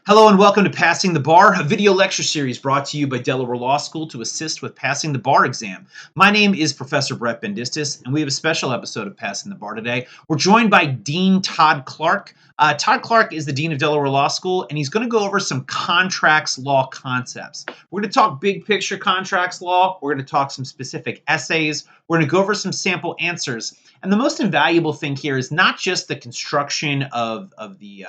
Hello and welcome to Passing the Bar, a video lecture series brought to you by Delaware Law School to assist with passing the bar exam. My name is Professor Brett Bendistis, and we have a special episode of Passing the Bar today. We're joined by Dean Todd Clark. Todd Clark is the Dean of Delaware Law School, and he's going to go over some contracts law concepts. We're going to talk big picture contracts law. We're going to talk some specific essays. We're going to go over some sample answers. And the most invaluable thing here is not just the construction of the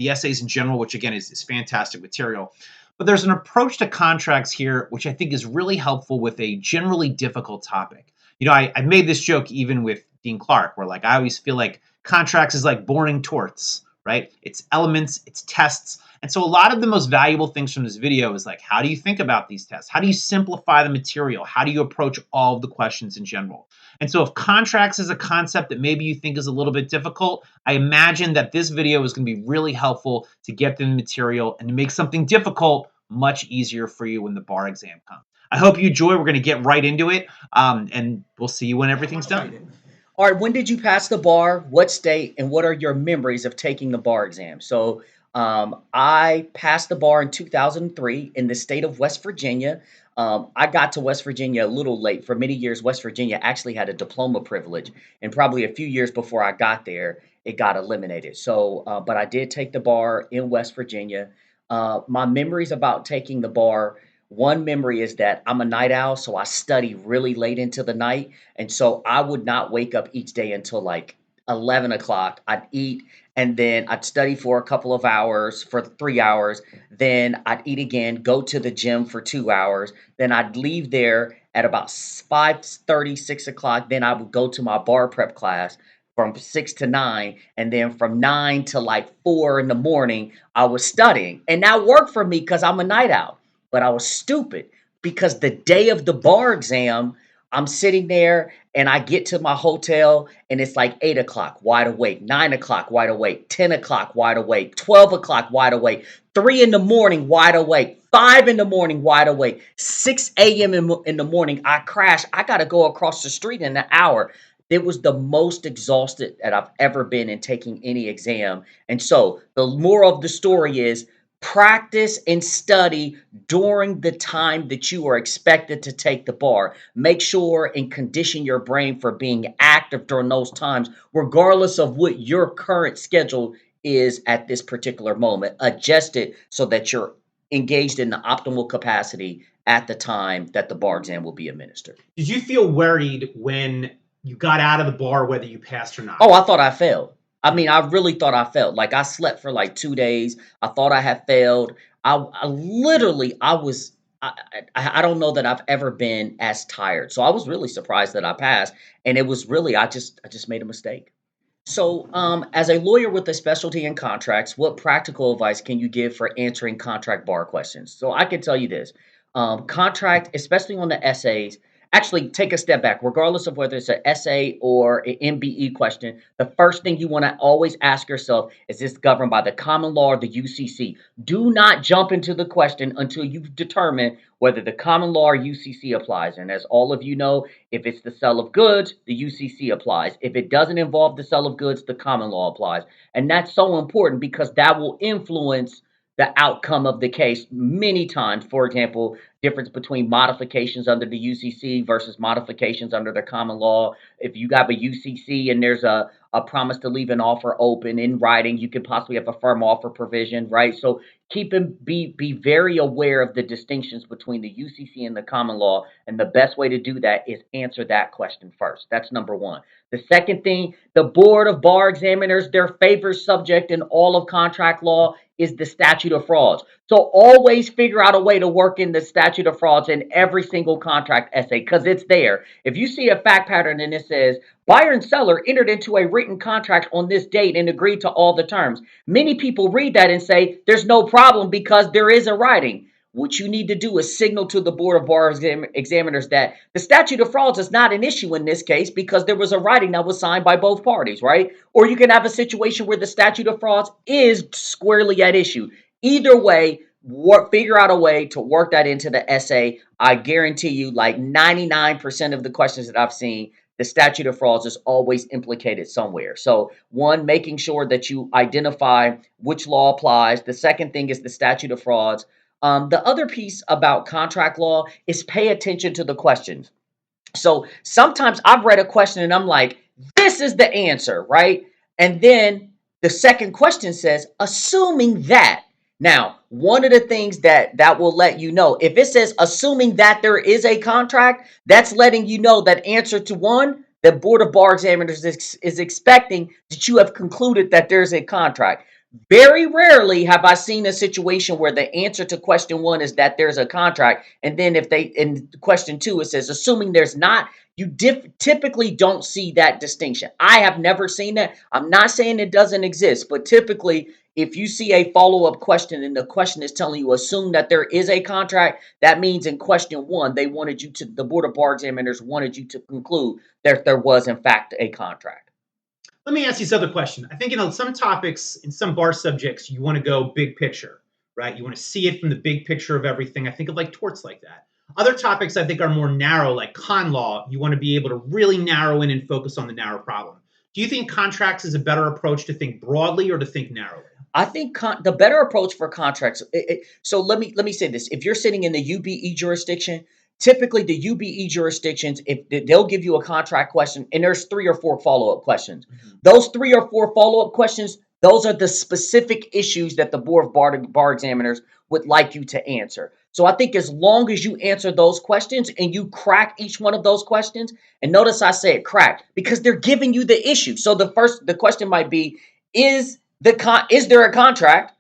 essays in general, which again is fantastic material, but there's an approach to contracts here which I think is really helpful with a generally difficult topic. I made this joke even with Dean Clark, where I always feel like contracts is like boring torts, right? It's elements, it's tests. And so a lot of the most valuable things from this video is how do you think about these tests? How do you simplify the material? How do you approach all of the questions in general? And so if contracts is a concept that maybe you think is a little bit difficult, I imagine that this video is going to be really helpful to get the material and to make something difficult much easier for you when the bar exam comes. I hope you enjoy. We're going to get right into it, and we'll see you when everything's done. All right, when did you pass the bar? What state? And what are your memories of taking the bar exam? So I passed the bar in 2003 in the state of West Virginia. I got to West Virginia a little late. For many years, West Virginia actually had a diploma privilege. And probably a few years before I got there, it got eliminated. But I did take the bar in West Virginia. My memories about taking the bar, one memory is that I'm a night owl, so I study really late into the night. And so I would not wake up each day until like 11 o'clock. I'd eat and then I'd study for a couple of hours, for 3 hours. Then I'd eat again, go to the gym for 2 hours. Then I'd leave there at about 5:30, 6 o'clock. Then I would go to my bar prep class from 6 to 9. And then from 9 to like 4 in the morning, I was studying. And that worked for me because I'm a night owl. But I was stupid because the day of the bar exam, I'm sitting there and I get to my hotel and it's like 8 o'clock, wide awake, 9 o'clock, wide awake, 10 o'clock, wide awake, 12 o'clock, wide awake, 3 in the morning, wide awake, 5 in the morning, wide awake, 6 a.m. in the morning. I crash. I got to go across the street in an hour. It was the most exhausted that I've ever been in taking any exam. And so the moral of the story is practice and study during the time that you are expected to take the bar. Make sure and condition your brain for being active during those times, regardless of what your current schedule is at this particular moment. Adjust it so that you're engaged in the optimal capacity at the time that the bar exam will be administered. Did you feel worried when you got out of the bar whether you passed or not? Oh, I thought I failed. I mean, I really thought I failed. Like I slept for like 2 days. I thought I had failed. I literally, I don't know that I've ever been as tired. So I was really surprised that I passed. And it was really, I just made a mistake. So, as a lawyer with a specialty in contracts, what practical advice can you give for answering contract bar questions? So, I can tell you this: contract, especially on the essays. Actually, take a step back. Regardless of whether it's an essay or an MBE question, the first thing you want to always ask yourself is: this governed by the common law or the UCC? Do not jump into the question until you've determined whether the common law or UCC applies. And as all of you know, if it's the sale of goods, the UCC applies. If it doesn't involve the sale of goods, the common law applies. And that's so important because that will influence the outcome of the case many times. For example, difference between modifications under the UCC versus modifications under the common law. If you have a UCC and there's a promise to leave an offer open in writing, you could possibly have a firm offer provision, right? So be very aware of the distinctions between the UCC and the common law, and the best way to do that is answer that question first. That's number one. The second thing, the Board of Bar Examiners, their favorite subject in all of contract law is the statute of frauds. So always figure out a way to work in the statute of frauds in every single contract essay because it's there. If you see a fact pattern and it says buyer and seller entered into a written contract on this date and agreed to all the terms, many people read that and say there's no problem because there is a writing. What you need to do is signal to the Board of Bar Examiners that the statute of frauds is not an issue in this case because there was a writing that was signed by both parties, right? Or you can have a situation where the statute of frauds is squarely at issue. Either way, figure out a way to work that into the essay. I guarantee you, like 99% of the questions that I've seen, the statute of frauds is always implicated somewhere. So, one, making sure that you identify which law applies. The second thing is the statute of frauds. The other piece about contract law is pay attention to the questions. So sometimes I've read a question and I'm like, this is the answer, right? And then the second question says, assuming that. Now, one of the things that will let you know, if it says assuming that there is a contract, that's letting you know that answer to one, the Board of Bar Examiners is expecting that you have concluded that there's a contract. Very rarely have I seen a situation where the answer to question one is that there's a contract, and then if they in question two it says assuming there's not. You typically don't see that distinction. I have never seen that. I'm not saying it doesn't exist, but typically, if you see a follow-up question and the question is telling you assume that there is a contract, that means in question one the Board of Bar Examiners wanted you to conclude that there was in fact a contract. Let me ask you this other question. I think in some topics, in some bar subjects, you want to go big picture, right? You want to see it from the big picture of everything. I think of like torts like that. Other topics I think are more narrow, like con law. You want to be able to really narrow in and focus on the narrow problem. Do you think contracts is a better approach to think broadly or to think narrowly? I think the better approach for contracts. So let me say this: if you're sitting in the UBE jurisdiction, typically the UBE jurisdictions, if they'll give you a contract question, and there's 3 or 4 follow-up questions. Mm-hmm. Those 3 or 4 follow-up questions, those are the specific issues that the Board of Bar Examiners would like you to answer. So I think as long as you answer those questions and you crack each one of those questions, and notice I said crack because they're giving you the issue. So the question might be, is there a contract,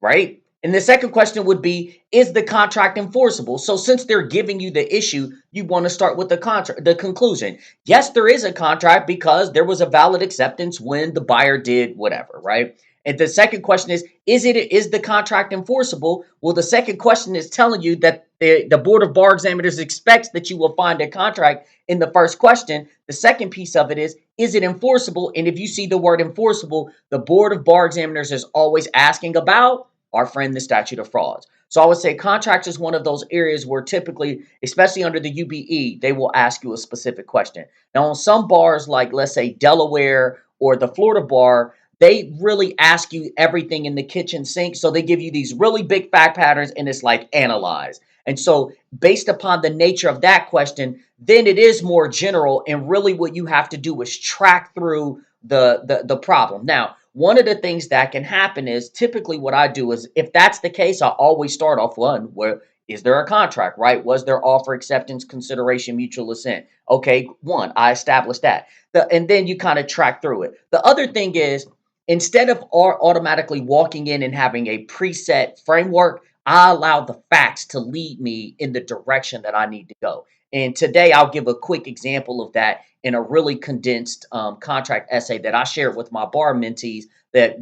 right? And the second question would be, is the contract enforceable? So since they're giving you the issue, you want to start with the conclusion. Yes, there is a contract because there was a valid acceptance when the buyer did whatever, right? And the second question is the contract enforceable? Well, the second question is telling you that the Board of Bar Examiners expects that you will find a contract in the first question. The second piece of it is it enforceable? And if you see the word enforceable, the Board of Bar Examiners is always asking about our friend, the statute of frauds. So I would say contracts is one of those areas where typically, especially under the UBE, they will ask you a specific question. Now, on some bars, like let's say Delaware or the Florida bar, they really ask you everything in the kitchen sink. So they give you these really big fact patterns and it's like analyze. And so based upon the nature of that question, then it is more general. And really what you have to do is track through the problem. Now, one of the things that can happen is typically what I do is if that's the case, I always start off one where is there a contract, right? Was there offer, acceptance, consideration, mutual assent? Okay, one, I established that. And then you kind of track through it. The other thing is instead of automatically walking in and having a preset framework, I allow the facts to lead me in the direction that I need to go. And today I'll give a quick example of that in a really condensed contract essay that I shared with my bar mentees that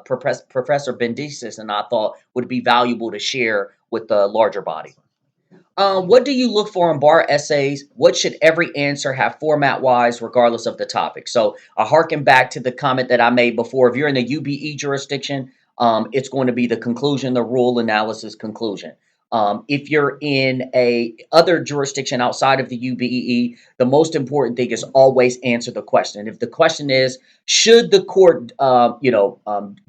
Professor Bendisis and I thought would be valuable to share with the larger body. What do you look for in bar essays? What should every answer have format-wise, regardless of the topic? So I harken back to the comment that I made before. If you're in the UBE jurisdiction, it's going to be the conclusion, the rule analysis conclusion. If you're in a other jurisdiction outside of the UBE, the most important thing is always answer the question. If the question is, should the court,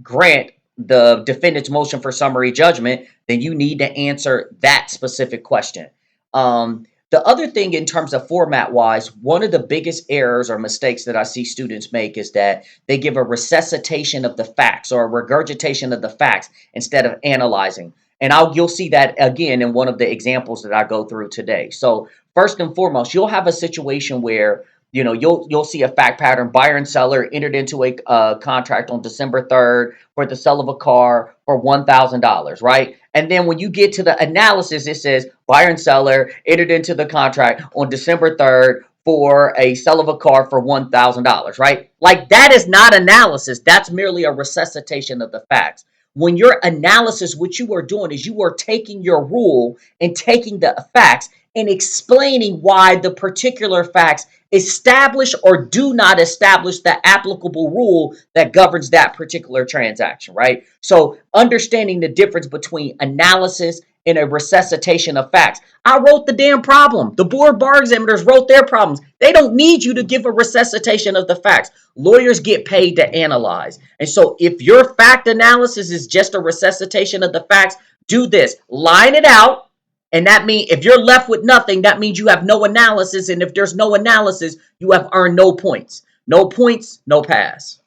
grant the defendant's motion for summary judgment, then you need to answer that specific question. The other thing in terms of format wise, one of the biggest errors or mistakes that I see students make is that they give a resuscitation of the facts or a regurgitation of the facts instead of analyzing. And you'll see that again in one of the examples that I go through today. So first and foremost, you'll have a situation where you'll see a fact pattern. Buyer and seller entered into a contract on December 3rd for the sale of a car for $1,000, right? And then when you get to the analysis, it says buyer and seller entered into the contract on December 3rd for a sale of a car for $1,000, right? Like that is not analysis. That's merely a resuscitation of the facts. When your analysis, what you are doing is you are taking your rule and taking the facts and explaining why the particular facts establish or do not establish the applicable rule that governs that particular transaction, right? So understanding the difference between analysis in a resuscitation of facts. I wrote the damn problem. The board bar examiners wrote their problems. They don't need you to give a resuscitation of the facts. Lawyers get paid to analyze. And so if your fact analysis is just a resuscitation of the facts, do this. Line it out. And that means if you're left with nothing, that means you have no analysis. And if there's no analysis, you have earned no points. No points, no pass.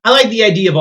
I like the idea of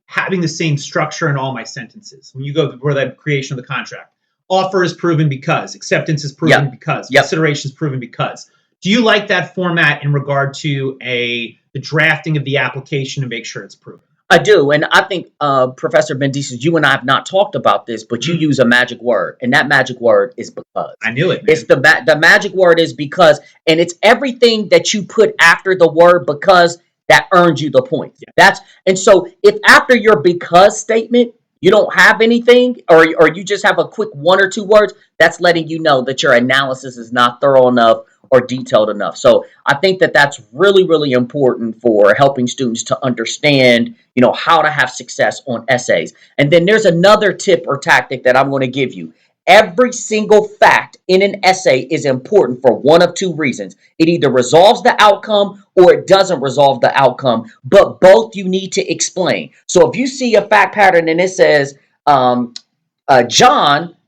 having the same structure in all my sentences. When you go for the creation of the contract, offer is proven because, acceptance is proven because, consideration is proven because. Do you like that format in regard to the drafting of the application to make sure it's proven? I do, and I think Professor Bendices, you and I have not talked about this, but you use a magic word, and that magic word is because. I knew it, man. It's the magic word is because, and it's everything that you put after the word because that earns you the points. Yeah. And so if after your because statement you don't have anything, or you just have a quick one or two words, that's letting you know that your analysis is not thorough enough or detailed enough. So I think that that's really, really important for helping students to understand, how to have success on essays. And then there's another tip or tactic that I'm going to give you. Every single fact in an essay is important for one of two reasons. It either resolves the outcome or it doesn't resolve the outcome, but both you need to explain. So if you see a fact pattern and it says, John,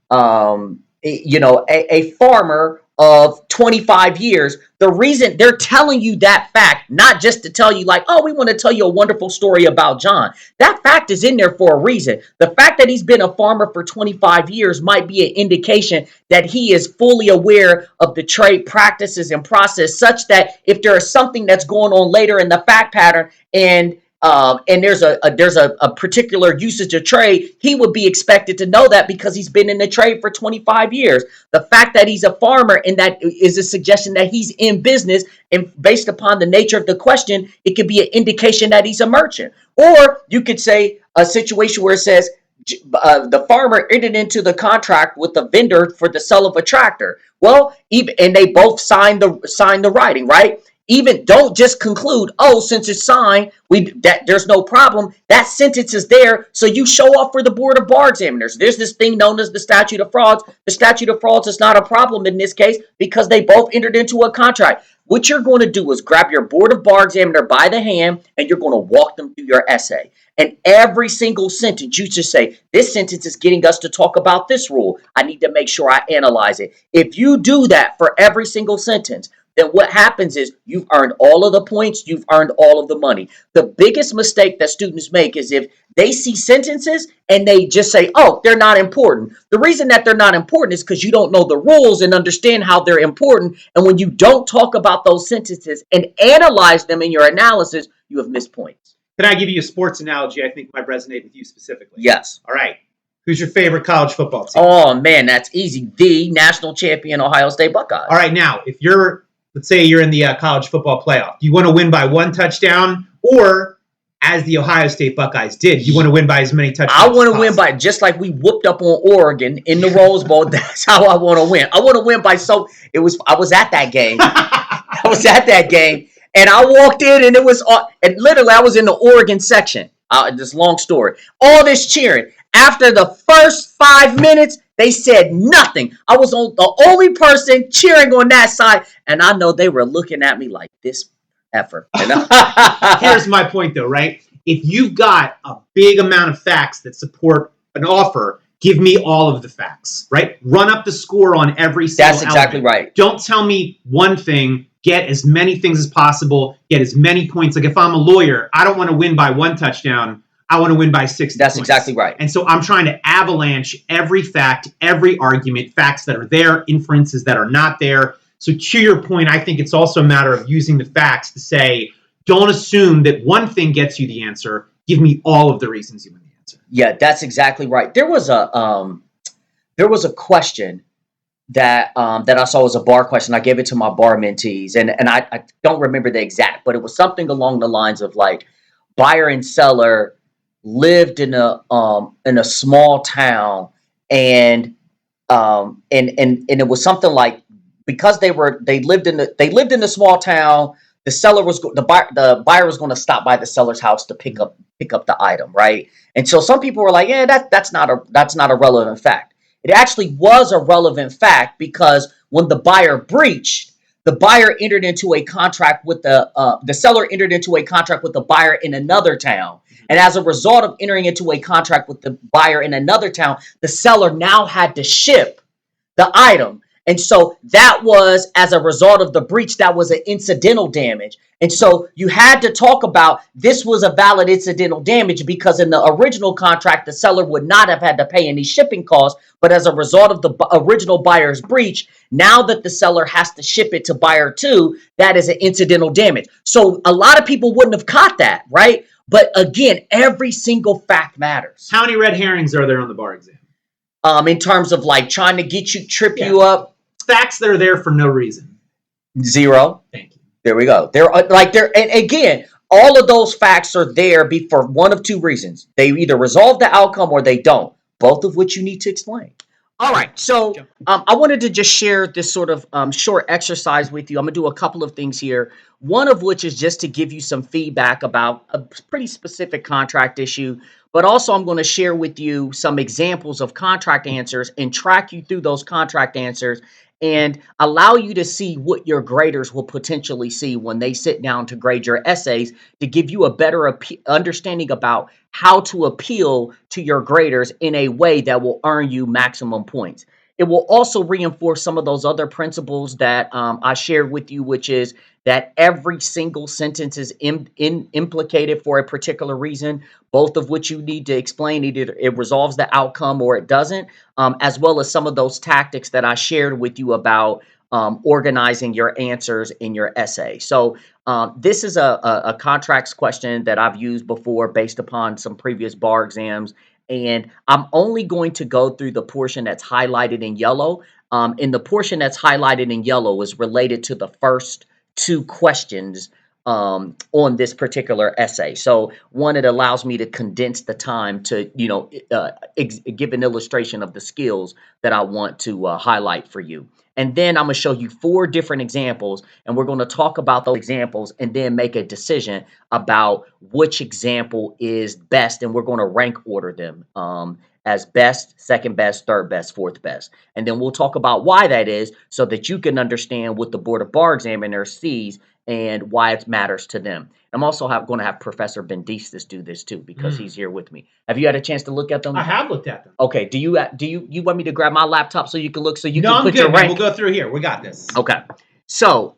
a farmer of 25 years, the reason they're telling you that fact, not just to tell you like, oh, we want to tell you a wonderful story about John. That fact is in there for a reason. The fact that he's been a farmer for 25 years might be an indication that he is fully aware of the trade practices and process, such that if there is something that's going on later in the fact pattern and there's a particular usage of trade, he would be expected to know that because he's been in the trade for 25 years. The fact that he's a farmer and that is a suggestion that he's in business, and based upon the nature of the question, it could be an indication that he's a merchant. Or you could say a situation where it says the farmer entered into the contract with the vendor for the sale of a tractor. Well, and they both signed the writing, right? Even don't just conclude, oh, since it's signed, there's no problem. That sentence is there, so you show up for the Board of Bar Examiners. There's this thing known as the statute of frauds. The statute of frauds is not a problem in this case because they both entered into a contract. What you're going to do is grab your Board of Bar Examiner by the hand, and you're going to walk them through your essay. And every single sentence, you just say, this sentence is getting us to talk about this rule. I need to make sure I analyze it. If you do that for every single sentence, then what happens is you've earned all of the points, you've earned all of the money. The biggest mistake that students make is if they see sentences and they just say, oh, they're not important. The reason that they're not important is because you don't know the rules and understand how they're important. And when you don't talk about those sentences and analyze them in your analysis, you have missed points. Can I give you a sports analogy I think might resonate with you specifically? Yes. All right. Who's your favorite college football team? Oh, man, that's easy. The national champion Ohio State Buckeyes. All right. Now, let's say you're in the college football playoff. Do you want to win by one touchdown, or as the Ohio State Buckeyes did, you want to win by as many touchdowns I want to win by, just like we whooped up on Oregon in the Rose Bowl. That's how I want to win. I want to win by I was at that game. And I walked in and and literally I was in the Oregon section. This long story. All this cheering. After the first 5 minutes, they said nothing. I was the only person cheering on that side, and I know they were looking at me like this effort. Here's my point, though, right? If you've got a big amount of facts that support an offer, give me all of the facts, right? Run up the score on every single element. That's exactly right. Don't tell me one thing. Get as many things as possible. Get as many points. Like if I'm a lawyer, I don't want to win by one touchdown. I want to win by 60 That's points. Exactly right. And so I'm trying to avalanche every fact, every argument, facts that are there, inferences that are not there. So to your point, I think it's also a matter of using the facts to say, don't assume that one thing gets you the answer. Give me all of the reasons you want the answer. Yeah, that's exactly right. There was a question that I saw was a bar question. I gave it to my bar mentees, and I don't remember the exact, but it was something along the lines of like buyer and seller lived in a small town, and it was something like, because they lived in the small town, the buyer was going to stop by the seller's house to pick up the item, right? And so some people were like, yeah, that's not a relevant fact. It actually was a relevant fact because when the buyer breached, the buyer entered into a contract with the seller entered into a contract with the buyer in another town. And as a result of entering into a contract with the buyer in another town, the seller now had to ship the item. And so that was as a result of the breach, that was an incidental damage. And so you had to talk about this was a valid incidental damage because in the original contract, the seller would not have had to pay any shipping costs. But as a result of the original buyer's breach, now that the seller has to ship it to buyer two, that is an incidental damage. So a lot of people wouldn't have caught that, right? But again, every single fact matters. How many red herrings are there on the bar exam? In terms of like trying to get you, trip you up. Facts that are there for no reason. 0. Thank you. There we go. And again, all of those facts are there for one of two reasons. They either resolve the outcome or they don't, both of which you need to explain. All right, so I wanted to just share this sort of short exercise with you. I'm going to do a couple of things here, one of which is just to give you some feedback about a pretty specific contract issue, but also I'm going to share with you some examples of contract answers and track you through those contract answers and allow you to see what your graders will potentially see when they sit down to grade your essays to give you a better understanding about how to appeal to your graders in a way that will earn you maximum points. It will also reinforce some of those other principles that I shared with you, which is that every single sentence is implicated for a particular reason, both of which you need to explain. Either it resolves the outcome or it doesn't, as well as some of those tactics that I shared with you about organizing your answers in your essay. So this is a contracts question that I've used before based upon some previous bar exams. And I'm only going to go through the portion that's highlighted in yellow. And the portion that's highlighted in yellow is related to the first two questions on this particular essay. So one, it allows me to condense the time to, give an illustration of the skills that I want to highlight for you. And then I'm going to show you 4 different examples, and we're going to talk about those examples and then make a decision about which example is best, and we're going to rank order them as best, second best, third best, fourth best. And then we'll talk about why that is so that you can understand what the Board of Bar Examiners sees and why it matters to them. I'm also going to have Professor Bendistis do this too because he's here with me. Have you had a chance to look at them? I have looked at them. Okay. Do you want me to grab my laptop so you can look No, can I'm put good, your man. rank? We'll go through here. We got this. Okay. So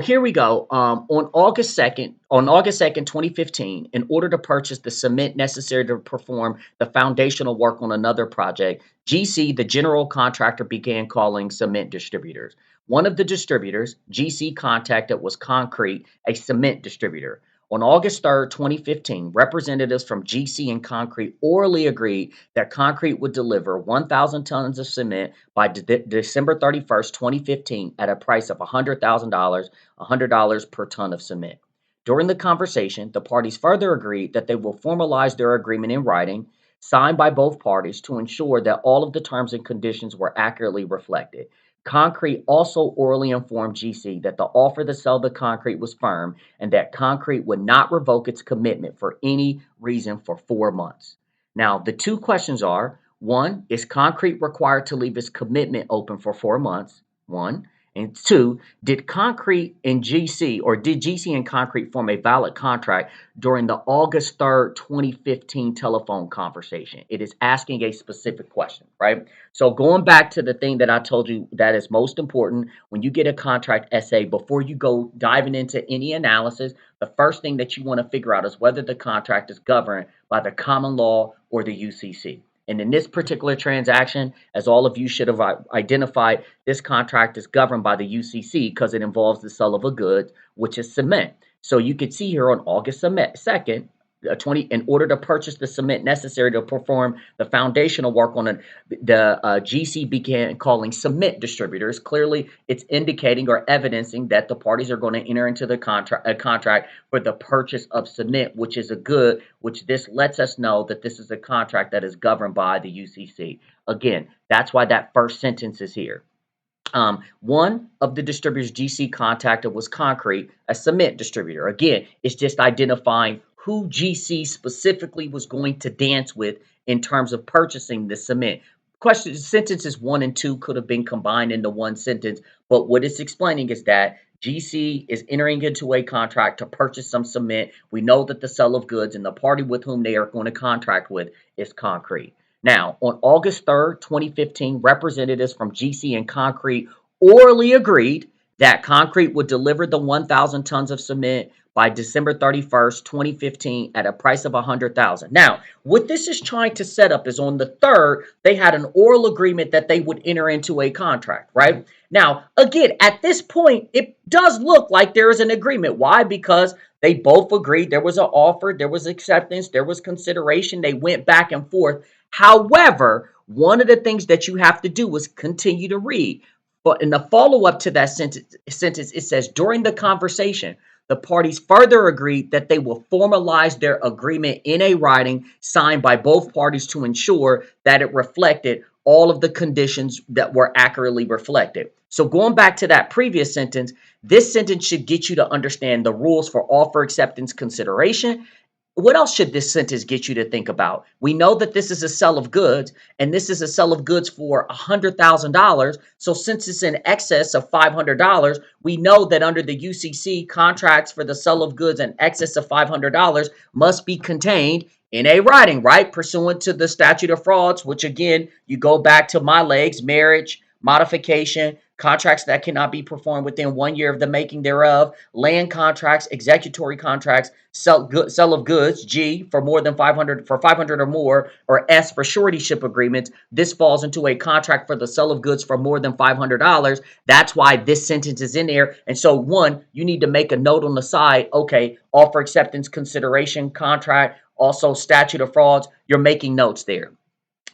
here we go. On August 2nd, 2015, in order to purchase the cement necessary to perform the foundational work on another project, GC, the general contractor, began calling cement distributors. One of the distributors GC contacted was Concrete, a cement distributor. On August 3rd, 2015, representatives from GC and Concrete orally agreed that Concrete would deliver 1,000 tons of cement by December 31st, 2015 at a price of $100,000, $100 per ton of cement. During the conversation, the parties further agreed that they will formalize their agreement in writing, signed by both parties to ensure that all of the terms and conditions were accurately reflected. Concrete also orally informed GC that the offer to sell the concrete was firm and that Concrete would not revoke its commitment for any reason for 4 months. Now, the two questions are, one, is Concrete required to leave its commitment open for 4 months? One. And two, did Concrete and GC, or did GC and Concrete form a valid contract during the August 3rd, 2015 telephone conversation? It is asking a specific question, right? So going back to the thing that I told you that is most important when you get a contract essay, before you go diving into any analysis, the first thing that you want to figure out is whether the contract is governed by the common law or the UCC. And in this particular transaction, as all of you should have identified, this contract is governed by the UCC because it involves the sale of a good, which is cement. So you can see here on August 2nd, in order to purchase the cement necessary to perform the foundational work on the GC began calling cement distributors. Clearly, it's indicating or evidencing that the parties are going to enter into the contract for the purchase of cement, which is a good, which this lets us know that this is a contract that is governed by the UCC. Again, that's why that first sentence is here. One of the distributors GC contacted was Concrete, a cement distributor. Again, it's just identifying who GC specifically was going to dance with in terms of purchasing the cement. question sentences 1 and 2 could have been combined into one sentence, but what it's explaining is that GC is entering into a contract to purchase some cement. We know that the sale of goods and the party with whom they are going to contract with is Concrete. Now, on August 3rd, 2015, representatives from GC and Concrete orally agreed that Concrete would deliver the 1,000 tons of cement by December 31st, 2015 at a price of 100,000. Now, what this is trying to set up is on the 3rd, they had an oral agreement that they would enter into a contract, right? Now, again, at this point, it does look like there is an agreement. Why? Because they both agreed there was an offer, there was acceptance, there was consideration. They went back and forth. However, one of the things that you have to do is continue to read. But in the follow up to that sentence, it says during the conversation, the parties further agreed that they will formalize their agreement in a writing signed by both parties to ensure that it reflected all of the conditions that were accurately reflected. So going back to that previous sentence, this sentence should get you to understand the rules for offer acceptance consideration. What else should this sentence get you to think about? We know that this is a sale of goods, and this is a sale of goods for $100,000. So since it's in excess of $500, we know that under the UCC, contracts for the sale of goods in excess of $500 must be contained in a writing, right? Pursuant to the statute of frauds, which again, you go back to my legs, marriage, modification, contracts that cannot be performed within 1 year of the making thereof, land contracts, executory contracts, sell of goods, G, for more than 500, for 500 or more, or S for suretyship agreements. This falls into a contract for the sale of goods for more than $500. That's why this sentence is in there. And so, one, you need to make a note on the side. Okay, offer acceptance consideration contract, also statute of frauds. You're making notes there.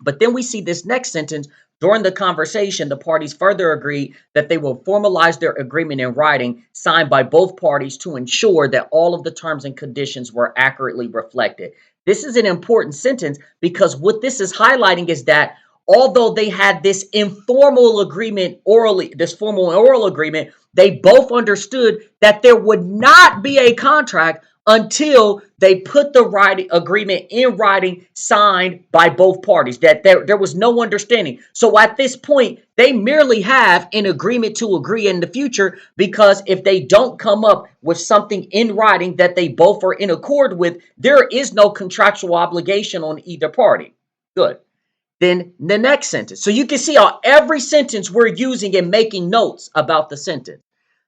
But then we see this next sentence. During the conversation, the parties further agreed that they will formalize their agreement in writing, signed by both parties to ensure that all of the terms and conditions were accurately reflected. This is an important sentence because what this is highlighting is that although they had this informal agreement orally, this formal oral agreement, they both understood that there would not be a contract until they put the writing agreement in writing signed by both parties, that there was no understanding. So at this point, they merely have an agreement to agree in the future, because if they don't come up with something in writing that they both are in accord with, there is no contractual obligation on either party. Good. Then the next sentence. So you can see how every sentence we're using and making notes about the sentence.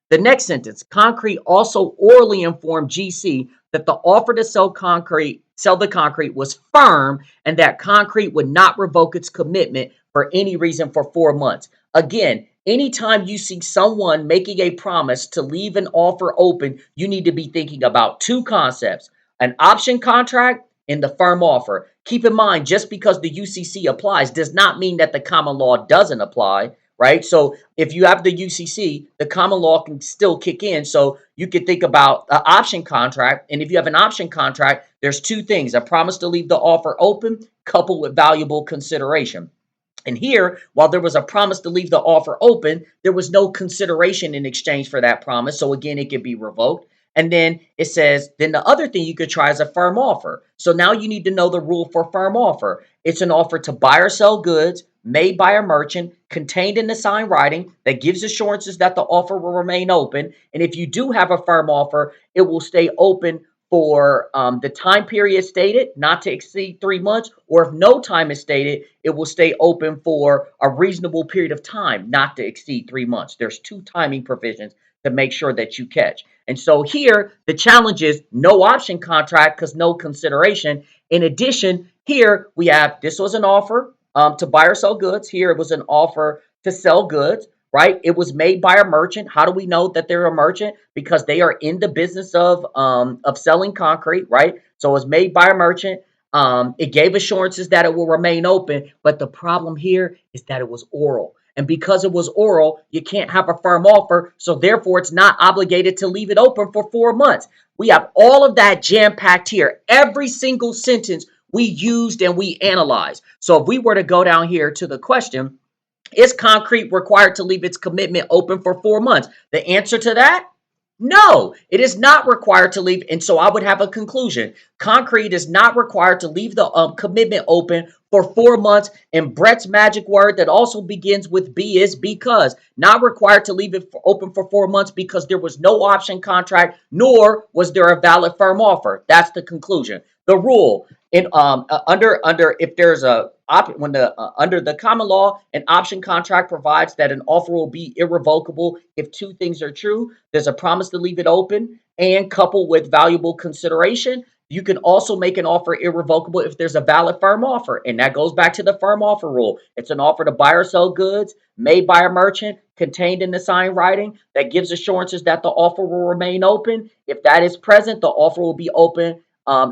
The next sentence, Concrete also orally informed GC that the offer to sell the concrete was firm, and that Concrete would not revoke its commitment for any reason for 4 months. Again, anytime you see someone making a promise to leave an offer open, you need to be thinking about two concepts: an option contract and the firm offer. Keep in mind, just because the UCC applies does not mean that the common law doesn't apply, right? So if you have the UCC, the common law can still kick in. So you could think about an option contract. And if you have an option contract, there's two things: a promise to leave the offer open coupled with valuable consideration. And here, while there was a promise to leave the offer open, there was no consideration in exchange for that promise. So again, it could be revoked. And then it says, then the other thing you could try is a firm offer. So now you need to know the rule for firm offer. It's an offer to buy or sell goods made by a merchant, contained in the signed writing that gives assurances that the offer will remain open. And if you do have a firm offer, it will stay open for the time period stated, not to exceed 3 months, or if no time is stated, it will stay open for a reasonable period of time, not to exceed 3 months. There's two timing provisions to make sure that you catch. And so here, the challenge is no option contract because no consideration. In addition, here we have, this was an offer to buy or sell goods. Here it was an offer to sell goods, right? It was made by a merchant. How do we know that they're a merchant? Because they are in the business of selling concrete, right? So it was made by a merchant. It gave assurances that it will remain open. But the problem here is that it was oral. And because it was oral, you can't have a firm offer. So therefore, it's not obligated to leave it open for 4 months. We have all of that jam-packed here. Every single sentence we used and we analyzed. So if we were to go down here to the question, is Concrete required to leave its commitment open for 4 months? The answer to that, no, it is not required to leave. And so I would have a conclusion. Concrete is not required to leave the commitment open for 4 months. And Brett's magic word that also begins with B is because. Not required to leave it open for 4 months because there was no option contract, nor was there a valid firm offer. That's the conclusion. The rule in under if there's a when the under the common law, an option contract provides that an offer will be irrevocable if two things are true. There's a promise to leave it open, and coupled with valuable consideration. You can also make an offer irrevocable if there's a valid firm offer. And that goes back to the firm offer rule. It's an offer to buy or sell goods made by a merchant, contained in the signed writing that gives assurances that the offer will remain open. If that is present, the offer will be open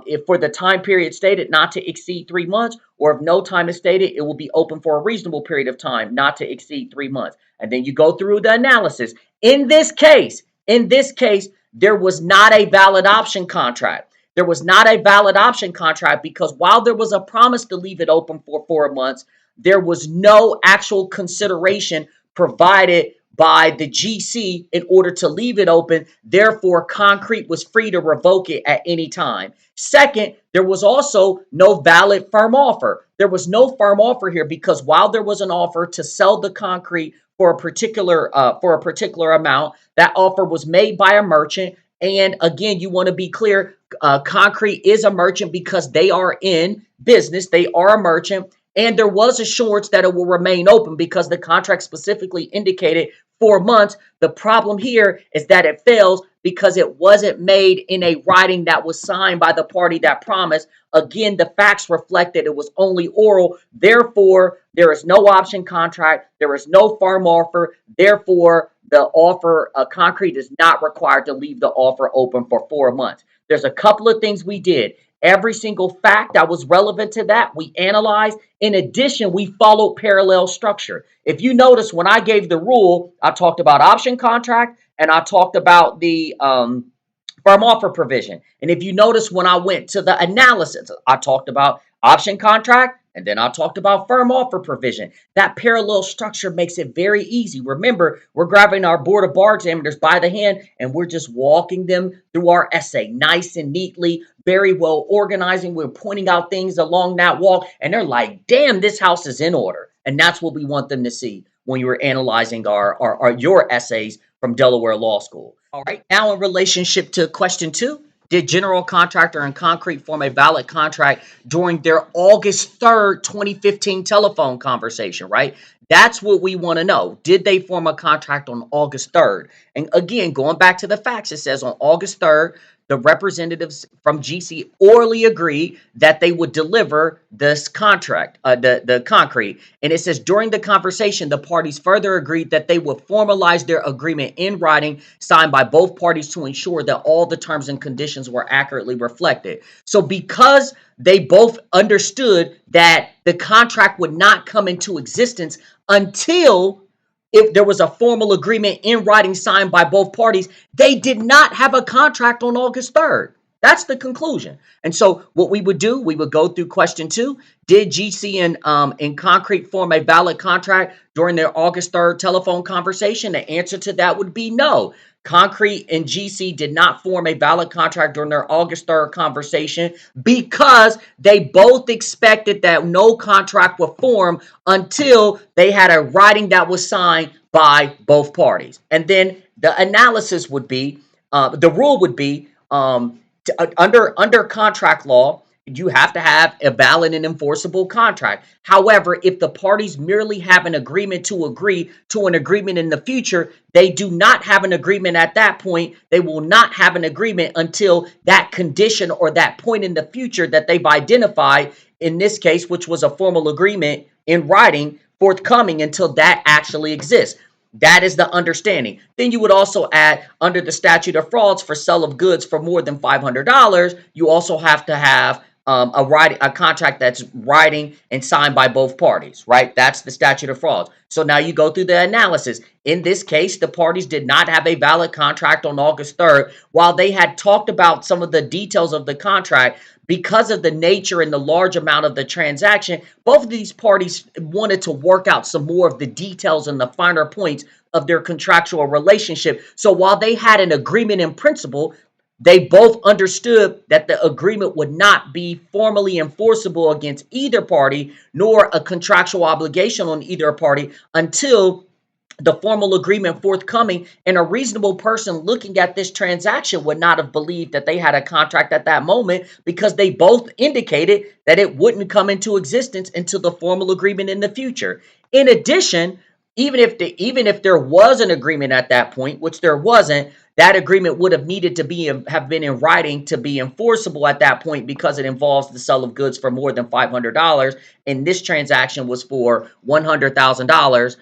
if for the time period stated not to exceed 3 months, or if no time is stated, it will be open for a reasonable period of time not to exceed 3 months. And then you go through the analysis. In this case, there was not a valid option contract. There was not a valid option contract because while there was a promise to leave it open for 4 months, there was no actual consideration provided by the GC in order to leave it open. Therefore, Concrete was free to revoke it at any time. Second, there was also no valid firm offer. There was no firm offer here because while there was an offer to sell the concrete for a particular amount, that offer was made by a merchant. And again, you want to be clear, Concrete is a merchant because they are in business. They are a merchant. And there was assurance that it will remain open because the contract specifically indicated 4 months. The problem here is that it fails because it wasn't made in a writing that was signed by the party that promised. Again, the facts reflect that it was only oral. Therefore, there is no option contract. There is no firm offer. Therefore, the offer, Concrete is not required to leave the offer open for 4 months. There's a couple of things we did. Every single fact that was relevant to that, we analyzed. In addition, we followed parallel structure. If you notice, when I gave the rule, I talked about option contract and I talked about the firm offer provision. And if you notice, when I went to the analysis, I talked about option contract and then I talked about firm offer provision. That parallel structure makes it very easy. Remember, we're grabbing our board of bar examiners by the hand and we're just walking them through our essay nice and neatly, very well organizing. We're pointing out things along that walk and they're like, damn, this house is in order. And that's what we want them to see when you were analyzing your essays from Delaware Law School. All right, now in relationship to question 2, did general contractor and Concrete form a valid contract during their August 3rd, 2015 telephone conversation, right? That's what we want to know. Did they form a contract on August 3rd? And again, going back to the facts, it says on August 3rd, the representatives from GC orally agreed that they would deliver this contract, the concrete. And it says during the conversation, the parties further agreed that they would formalize their agreement in writing, signed by both parties to ensure that all the terms and conditions were accurately reflected. So because they both understood that the contract would not come into existence until if there was a formal agreement in writing signed by both parties, they did not have a contract on August 3rd. That's the conclusion. And so what we would do, we would go through question 2. Did GC and Concrete form a valid contract during their August 3rd telephone conversation? The answer to that would be no. Concrete and GC did not form a valid contract during their August 3rd conversation because they both expected that no contract would form until they had a writing that was signed by both parties. And then the analysis would be, the rule would be, under contract law, you have to have a valid and enforceable contract. However, if the parties merely have an agreement to agree to an agreement in the future, they do not have an agreement at that point. They will not have an agreement until that condition or that point in the future that they've identified, in this case, which was a formal agreement in writing, forthcoming until that actually exists. That is the understanding. Then you would also add under the statute of frauds for sale of goods for more than $500, you also have to have a contract that's writing and signed by both parties, right? That's the statute of frauds. So now you go through the analysis. In this case, the parties did not have a valid contract on August 3rd. While they had talked about some of the details of the contract, because of the nature and the large amount of the transaction, both of these parties wanted to work out some more of the details and the finer points of their contractual relationship. So while they had an agreement in principle, They both understood that the agreement would not be formally enforceable against either party, nor a contractual obligation on either party until the formal agreement forthcoming. And a reasonable person looking at this transaction would not have believed that they had a contract at that moment, because they both indicated that it wouldn't come into existence until the formal agreement in the future. In addition, even if there was an agreement at that point, which there wasn't, that agreement would have needed to have been in writing to be enforceable at that point, because it involves the sale of goods for more than $500, and this transaction was for $100,000,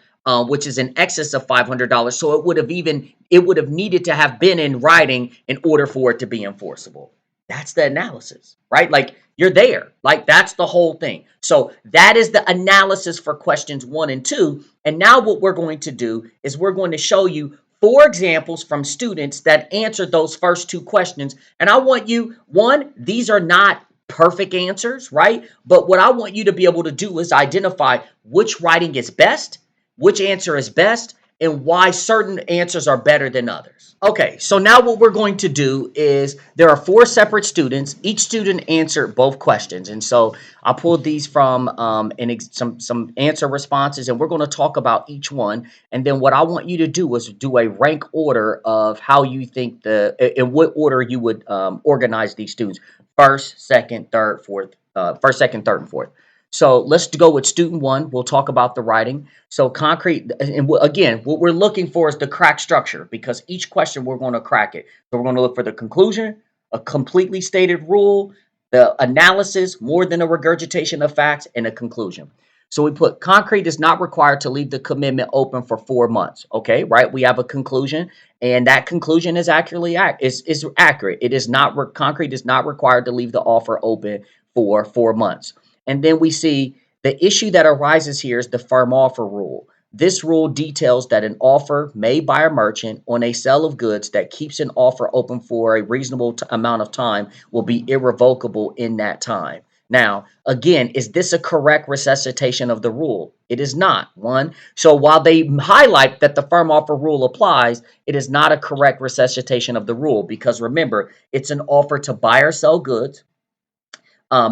which is in excess of $500. So it would have needed to have been in writing in order for it to be enforceable. That's the analysis, right? Like, you're there. Like, that's the whole thing. So that is the analysis for questions 1 and 2. And now what we're going to do is we're going to show you 4 examples from students that answered those first 2 questions. And I want you, one, these are not perfect answers, right? But what I want you to be able to do is identify which writing is best, which answer is best, and why certain answers are better than others. Okay, so now what we're going to do is there are 4 separate students. Each student answered both questions, and so I pulled these from some answer responses, and we're going to talk about each one. And then what I want you to do is do a rank order of how you think in what order you would organize these students: first, second, third, fourth. First, second, third, and fourth. So let's go with student 1. We'll talk about the writing. So concrete, and again, what we're looking for is the crack structure, because each question we're going to crack it. So we're going to look for the conclusion, a completely stated rule, the analysis, more than a regurgitation of facts, and a conclusion. So we put concrete is not required to leave the commitment open for 4 months. Okay, right? We have a conclusion, and that conclusion is is accurate. It is not concrete is not required to leave the offer open for 4 months. And then we see the issue that arises here is the firm offer rule. This rule details that an offer made by a merchant on a sale of goods that keeps an offer open for a reasonable amount of time will be irrevocable in that time. Now, again, is this a correct resuscitation of the rule? It is not. One, so while they highlight that the firm offer rule applies, it is not a correct resuscitation of the rule, because remember, it's an offer to buy or sell goods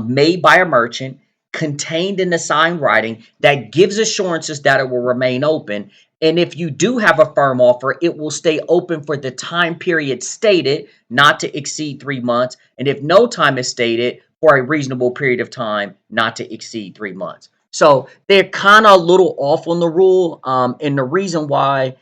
made by a merchant, contained in the signed writing, that gives assurances that it will remain open. And if you do have a firm offer, it will stay open for the time period stated, not to exceed 3 months. And if no time is stated, for a reasonable period of time, not to exceed 3 months. So they're kind of a little off on the rule. And the reason why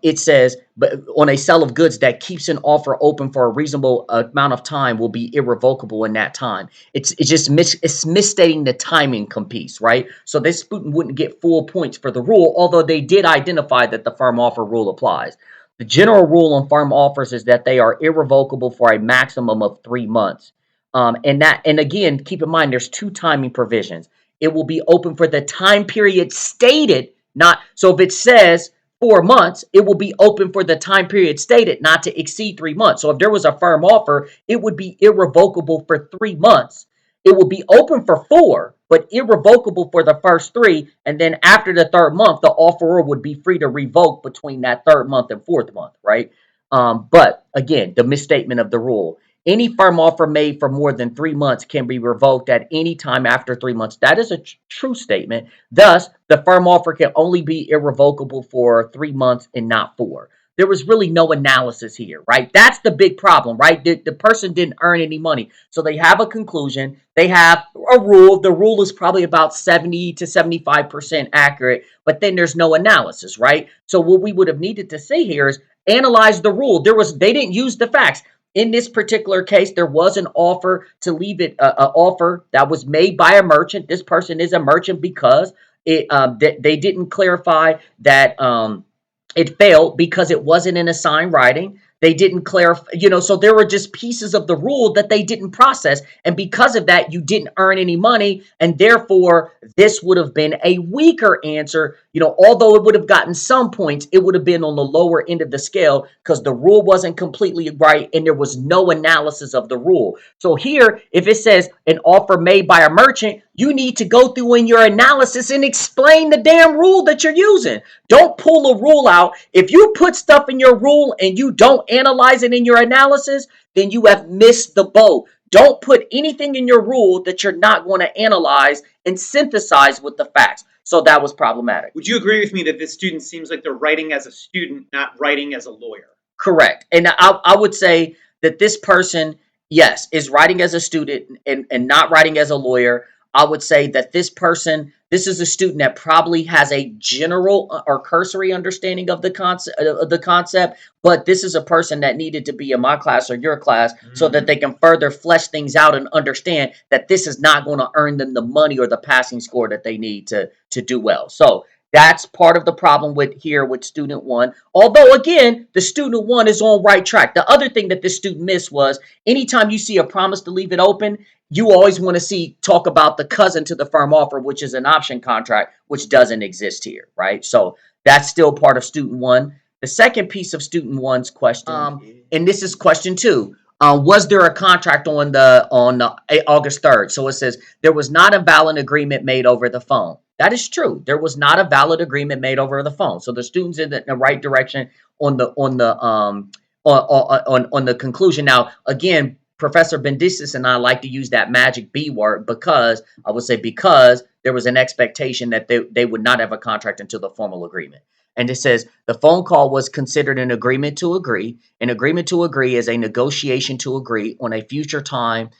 it says, but on a sale of goods that keeps an offer open for a reasonable amount of time will be irrevocable in that time. It's just it's misstating the timing piece, right? So this student wouldn't get full points for the rule, although they did identify that the firm offer rule applies. The general rule on firm offers is that they are irrevocable for a maximum of 3 months. And again, keep in mind, there's 2 timing provisions. It will be open for the time period stated, not so if it says 4 months, it will be open for the time period stated, not to exceed 3 months. So if there was a firm offer, it would be irrevocable for 3 months. It will be open for 4, but irrevocable for the first 3. And then after the 3rd month, the offeror would be free to revoke between that 3rd month and 4th month, right? But again, the misstatement of the rule. Any firm offer made for more than 3 months can be revoked at any time after 3 months. That is a true statement. Thus, the firm offer can only be irrevocable for 3 months and not 4. There was really no analysis here, right? That's the big problem, right? The person didn't earn any money. So they have a conclusion. They have a rule. The rule is probably about 70 to 75% accurate, but then there's no analysis, right? So what we would have needed to see here is analyze the rule. They didn't use the facts. In this particular case, there was an offer to leave it, an offer that was made by a merchant. This person is a merchant because they didn't clarify that it failed because it wasn't in a signed writing. They didn't clarify, so there were just pieces of the rule that they didn't process. And because of that, you didn't earn any money. And therefore, this would have been a weaker answer. Although it would have gotten some points, it would have been on the lower end of the scale because the rule wasn't completely right and there was no analysis of the rule. So here, if it says an offer made by a merchant, you need to go through in your analysis and explain the damn rule that you're using. Don't pull a rule out. If you put stuff in your rule and you don't analyze it in your analysis, then you have missed the boat. Don't put anything in your rule that you're not going to analyze and synthesize with the facts. So that was problematic. Would you agree with me that this student seems like they're writing as a student, not writing as a lawyer? Correct. And I would say that this person, yes, is writing as a student and not writing as a lawyer. I would say that this is a student that probably has a general or cursory understanding of the concept, but this is a person that needed to be in my class or your class so that they can further flesh things out and understand that this is not going to earn them the money or the passing score that they need to do well. So that's part of the problem with student one. Although again, the student one is on right track. The other thing that this student missed was anytime you see a promise to leave it open, you always want to see talk about the cousin to the firm offer, which is an option contract, which doesn't exist here, right? So that's still part of student one. The second piece of student one's question, and this is question two. Was there a contract on August 3rd? So it says there was not a valid agreement made over the phone. That is true. There was not a valid agreement made over the phone. So the students in the right direction on the conclusion. Now, again, Professor Bendistis and I like to use that magic B word because there was an expectation that they would not have a contract until the formal agreement. And it says the phone call was considered an agreement to agree. An agreement to agree is a negotiation to agree on a future time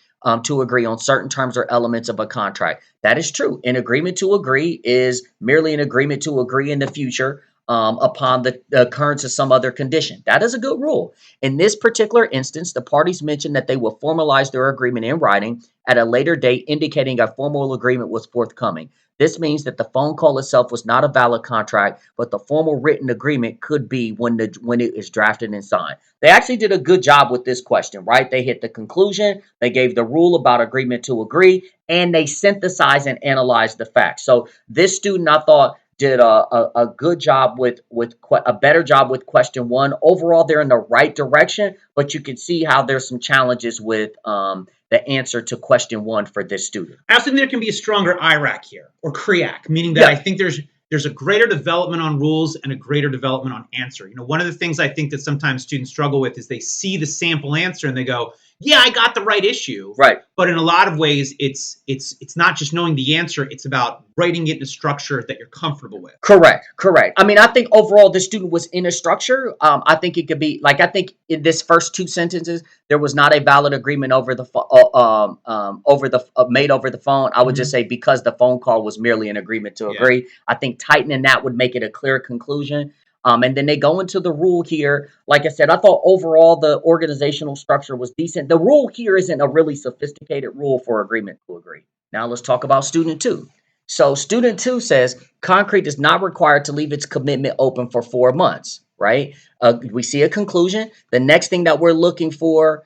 to agree on certain terms or elements of a contract. That is true. An agreement to agree is merely an agreement to agree in the future upon the occurrence of some other condition. That is a good rule. In this particular instance, the parties mentioned that they will formalize their agreement in writing at a later date, indicating a formal agreement was forthcoming. This means that the phone call itself was not a valid contract, but the formal written agreement could be when it is drafted and signed. They actually did a good job with this question, right? They hit the conclusion, they gave the rule about agreement to agree, and they synthesized and analyzed the facts. So this student, I thought, did a good job with a better job with question one. Overall, they're in the right direction, but you can see how there's some challenges with the answer to question one for this student. I also think there can be a stronger IRAC here or CREAC, meaning that I think there's a greater development on rules and a greater development on answer. One of the things I think that sometimes students struggle with is they see the sample answer and they go, yeah, I got the right issue. Right. But in a lot of ways, it's not just knowing the answer. It's about writing it in a structure that you're comfortable with. Correct. I mean, I think overall the student was in a structure. I think it could be like I think in this first two sentences there was not a valid agreement over the made over the phone. I would just say because the phone call was merely an agreement to agree. I think tightening that would make it a clear conclusion. And then they go into the rule here. Like I said, I thought overall the organizational structure was decent. The rule here isn't a really sophisticated rule for agreement to agree. Now let's talk about student two. So student two says Concrete is not required to leave its commitment open for 4 months, right? We see a conclusion. The next thing that we're looking for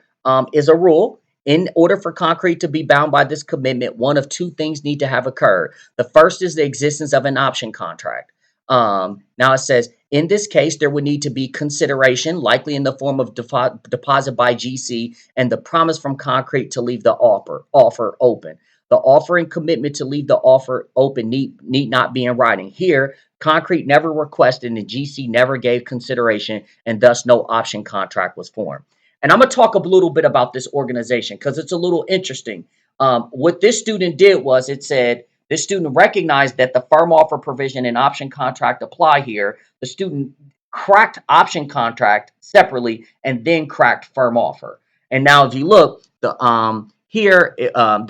is a rule. In order for Concrete to be bound by this commitment, one of two things need to have occurred. The first is the existence of an option contract. Now it says, in this case, there would need to be consideration, likely in the form of deposit by GC, and the promise from Concrete to leave the offer open. The offer and commitment to leave the offer open need not be in writing. Here, Concrete never requested and GC never gave consideration, and thus no option contract was formed. And I'm going to talk a little bit about this organization because it's a little interesting. What this student did was it said, this student recognized that the firm offer provision and option contract apply here. The student cracked option contract separately and then cracked firm offer. And now if you look, the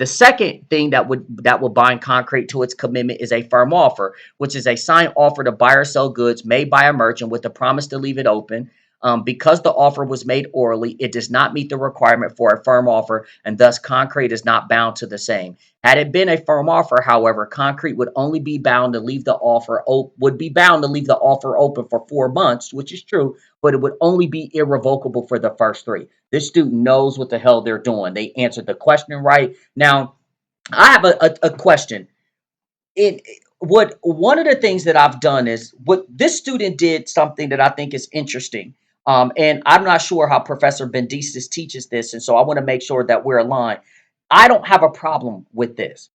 second thing that will bind Concrete to its commitment is a firm offer, which is a signed offer to buy or sell goods made by a merchant with the promise to leave it open. Because the offer was made orally, it does not meet the requirement for a firm offer, and thus Concrete is not bound to the same. Had it been a firm offer, however, Concrete would only be bound to leave the offer open for 4 months, which is true, but it would only be irrevocable for the first 3. This student knows what the hell they're doing. They answered the question right. Now, I have a question. One of the things that I've done is what this student did something that I think is interesting. And I'm not sure how Professor Bendistis teaches this, and so I want to make sure that we're aligned. I don't have a problem with this.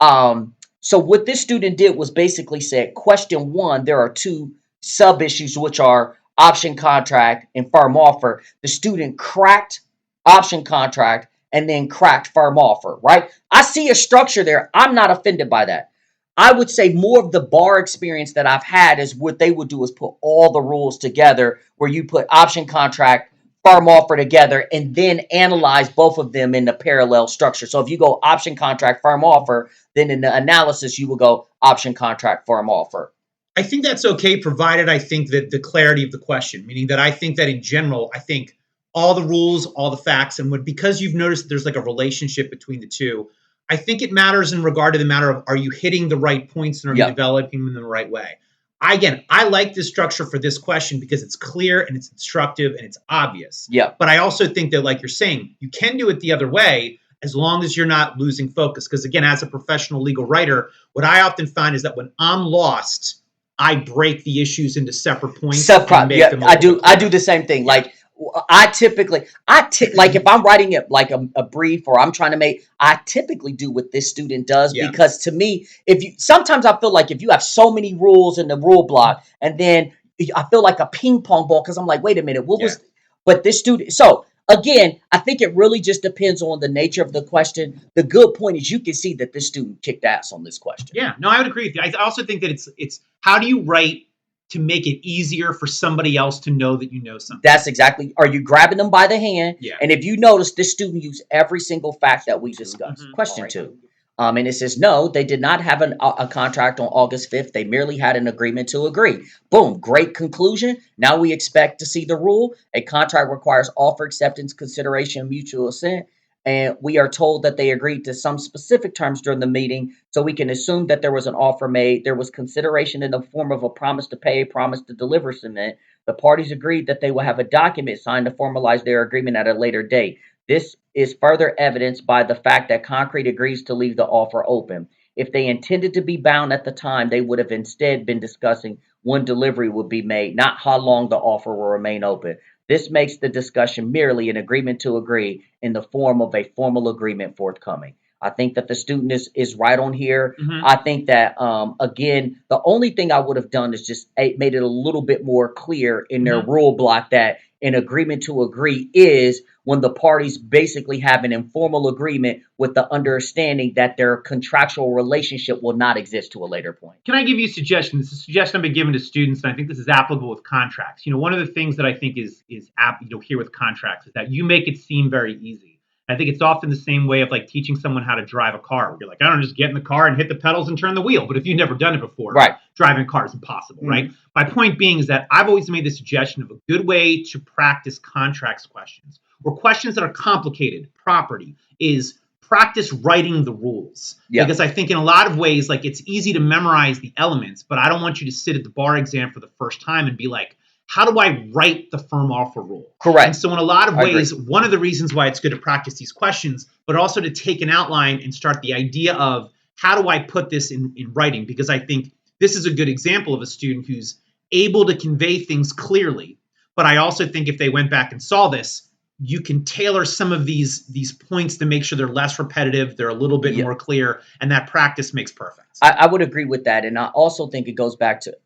So what this student did was basically said, question one, there are two sub issues, which are option contract and firm offer. The student cracked option contract and then cracked firm offer, right? I see a structure there. I'm not offended by that. I would say more of the bar experience that I've had is what they would do is put all the rules together where you put option contract, firm offer together, and then analyze both of them in the parallel structure. So if you go option contract, firm offer, then in the analysis, you will go option contract, firm offer. I think that's okay, provided I think that the clarity of the question, meaning that I think that in general, I think all the rules, all the facts, and what because you've noticed there's like a relationship between the two, I think it matters in regard to the matter of are you hitting the right points and are you Yep. developing them in the right way. I like this structure for this question because it's clear and it's instructive and it's obvious. Yep. But I also think that, like you're saying, you can do it the other way as long as you're not losing focus. Because again, as a professional legal writer, what I often find is that when I'm lost, I break the issues into separate points and Subprime. make Yeah, them a I little do. bit I clearer. do the same thing. Like like if I'm writing it like a brief or I'm trying to make, I typically do what this student does Yeah. because to me, if you sometimes I feel like if you have so many rules in the rule block and then I feel like a ping pong ball because I'm like, wait a minute, what Yeah. was? But this student, so again, I think it really just depends on the nature of the question. The good point is you can see that this student kicked ass on this question. Yeah, no, I would agree with you. I also think that it's how do you write to make it easier for somebody else to know that you know something. That's exactly. Are you grabbing them by the hand? Yeah. And if you notice, this student used every single fact that we discussed. Mhm. Question 2. And it says, no, they did not have a contract on August 5th. They merely had an agreement to agree. Boom. Great conclusion. Now we expect to see the rule. A contract requires offer, acceptance, consideration, and mutual assent. And we are told that they agreed to some specific terms during the meeting. So we can assume that there was an offer made. There was consideration in the form of a promise to pay, promise to deliver cement. The parties agreed that they will have a document signed to formalize their agreement at a later date. This is further evidenced by the fact that Concrete agrees to leave the offer open. If they intended to be bound at the time, they would have instead been discussing when delivery would be made, not how long the offer will remain open. This makes the discussion merely an agreement to agree in the form of a formal agreement forthcoming. I think that the student is right on here. Mhm. I think that again, the only thing I would have done is just made it a little bit more clear in their Mhm. rule block that an agreement to agree is when the parties basically have an informal agreement with the understanding that their contractual relationship will not exist to a later point. Can I give you a suggestion? This is a suggestion I've been given to students, and I think this is applicable with contracts. One of the things that I think is here with contracts is that you make it seem very easy. I think it's often the same way of like teaching someone how to drive a car. Where you're like, I don't know, just get in the car and hit the pedals and turn the wheel. But if you've never done it before, Right. driving a car is impossible, right? My point being is that I've always made the suggestion of a good way to practice contracts questions or questions that are complicated, property, is practice writing the rules. Yeah. Because I think in a lot of ways, like it's easy to memorize the elements, but I don't want you to sit at the bar exam for the first time and be like, how do I write the firm offer rule? Correct. And so in a lot of I agree. ways, one of the reasons why it's good to practice these questions, but also to take an outline and start the idea of how do I put this in writing? Because I think this is a good example of a student who's able to convey things clearly. But I also think if they went back and saw this, you can tailor some of these points to make sure they're less repetitive, they're a little bit Yeah. more clear, and that practice makes perfect. I would agree with that, and I also think it goes back to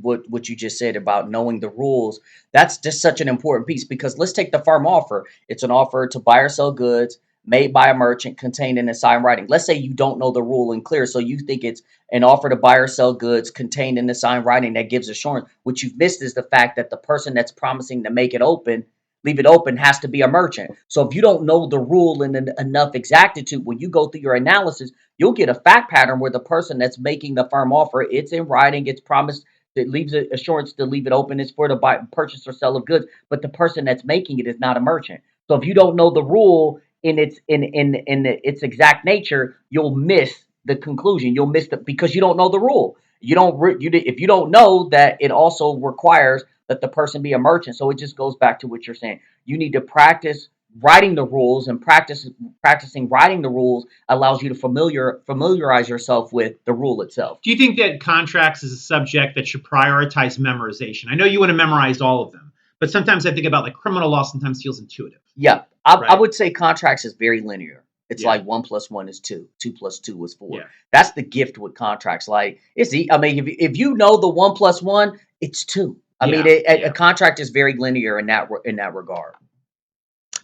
what you just said about knowing the rules. That's just such an important piece because let's take the firm offer. It's an offer to buy or sell goods made by a merchant contained in a signed writing. Let's say you don't know the rule in clear, so you think it's an offer to buy or sell goods contained in a signed writing that gives assurance. What you've missed is the fact that the person that's promising to make it open, leave it open, has to be a merchant. So if you don't know the rule in enough exactitude, when you go through your analysis, you'll get a fact pattern where the person that's making the firm offer, it's in writing, it's promised, it leaves assurance to leave it open, it's for the purchase or sale of goods, but the person that's making it is not a merchant. So if you don't know the rule in its exact nature, you'll miss the conclusion. You'll miss the because you don't know the rule. If you don't know that it also requires that the person be a merchant. So it just goes back to what you're saying. You need to practice writing the rules, and practicing writing the rules allows you to familiarize yourself with the rule itself. Do you think that contracts is a subject that should prioritize memorization? I know you want to memorize all of them, but sometimes I think about like criminal law sometimes feels intuitive. Yeah, I Right. would say contracts is very linear. It's Yeah. like 1 + 1 is 2, 2 + 2 is 4. Yeah. That's the gift with contracts. Like I mean, if you know the 1 + 1, It's two. I mean, Yeah, a contract is very linear in that regard.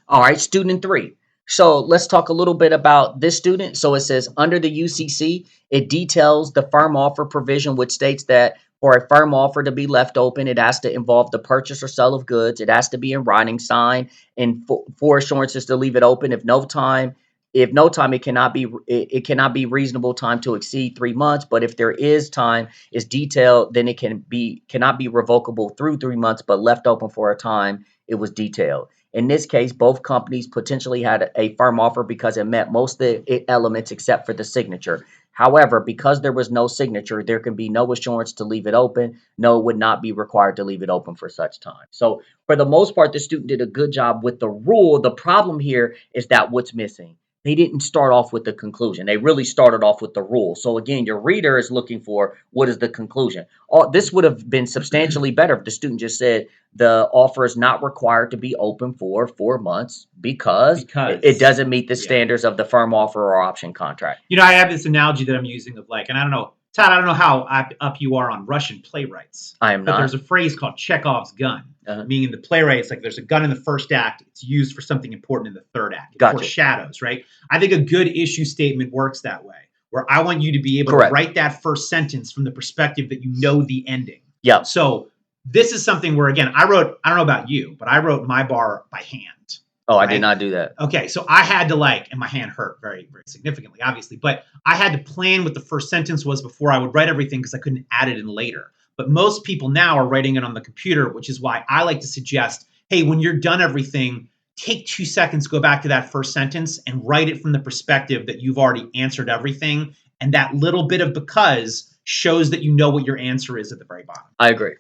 All right, student three. So let's talk a little bit about this student. So it says under the UCC, it details the firm offer provision, which states that for a firm offer to be left open, it has to involve the purchase or sale of goods. It has to be in writing, signed, and for assurances to leave it open. If no time, it cannot be reasonable time to exceed 3 months. But if there is time is detailed, then it cannot be revocable through 3 months, but left open for a time it was detailed. In this case, both companies potentially had a firm offer because it met most of the elements except for the signature. However, because there was no signature, there can be no assurance to leave it open. No, it would not be required to leave it open for such time. So, for the most part, the student did a good job with the rule. The problem here is that what's missing? They didn't start off with the conclusion. They really started off with the rule. So, again, your reader is looking for what is the conclusion. This would have been substantially better if the student just said, the offer is not required to be open for 4 months because it doesn't meet the standards of the firm offer or option contract. I have this analogy that I'm using of like, and I don't know, Todd, I don't know how up you are on Russian playwrights. I am But not. there's a phrase called Chekhov's gun, meaning the playwrights, like there's a gun in the first act, it's used for something important in the third act. It foreshadows, right? I think a good issue statement works that way, where I want you to be able to write that first sentence from the perspective that you know the ending. Yeah. So this is something where, again, I don't know about you, but I wrote my bar by hand. Oh, I did not do that. Okay, so I had to and my hand hurt very, very significantly, obviously, but I had to plan what the first sentence was before I would write everything because I couldn't add it in later. But most people now are writing it on the computer, which is why I like to suggest, hey, when you're done everything, take 2 seconds, go back to that first sentence and write it from the perspective that you've already answered everything. And that little bit of because shows that you know what your answer is at the very bottom. I agree.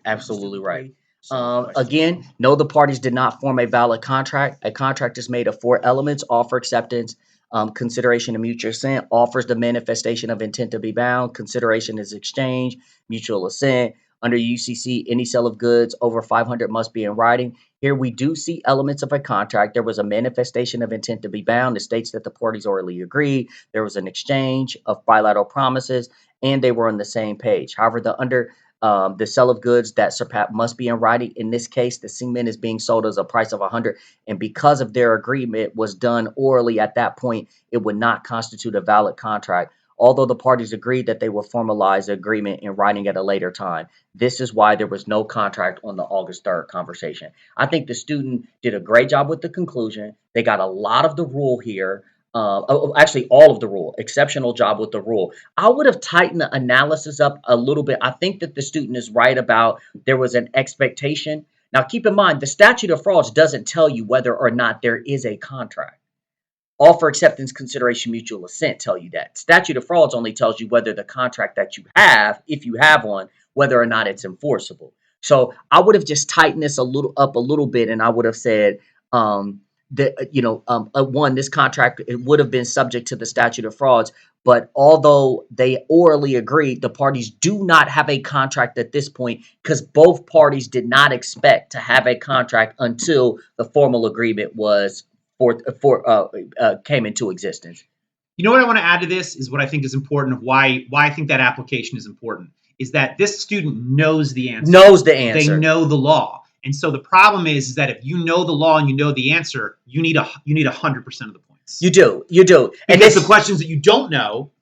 Absolutely right. Again, no, the parties did not form a valid contract. A contract is made of 4 elements: offer, acceptance, consideration, and mutual assent. Offers the manifestation of intent to be bound. Consideration is exchange, mutual assent. Under UCC, any sale of goods over 500 must be in writing. Here we do see elements of a contract. There was a manifestation of intent to be bound. It states that the parties orally agreed. There was an exchange of bilateral promises, and they were on the same page. However, the sale of goods that surpass must be in writing. In this case, the cement is being sold as a price of 100, and because of their agreement was done orally at that point, it would not constitute a valid contract. Although the parties agreed that they will formalize the agreement in writing at a later time. This is why there was no contract on the August 3rd conversation. I think the student did a great job with the conclusion. They got a lot of the rule here. Actually, all of the rule. Exceptional job with the rule. I would have tightened the analysis up a little bit. I think that the student is right about there was an expectation. Now, keep in mind, the statute of frauds doesn't tell you whether or not there is a contract. Offer, acceptance, consideration, mutual assent tell you that. Statute of frauds only tells you whether the contract that you have, if you have one, whether or not it's enforceable. So I would have just tightened this a little bit, and I would have said one, this contract, it would have been subject to the statute of frauds. But although they orally agreed, the parties do not have a contract at this point because both parties did not expect to have a contract until the formal agreement was came into existence. You know what I want to add to this is what I think is important of why I think that application is important is that this student knows the answer. They know the law. And so the problem is that if you know the law and you know the answer, you need 100% of the points. You do. Because the questions that you don't know,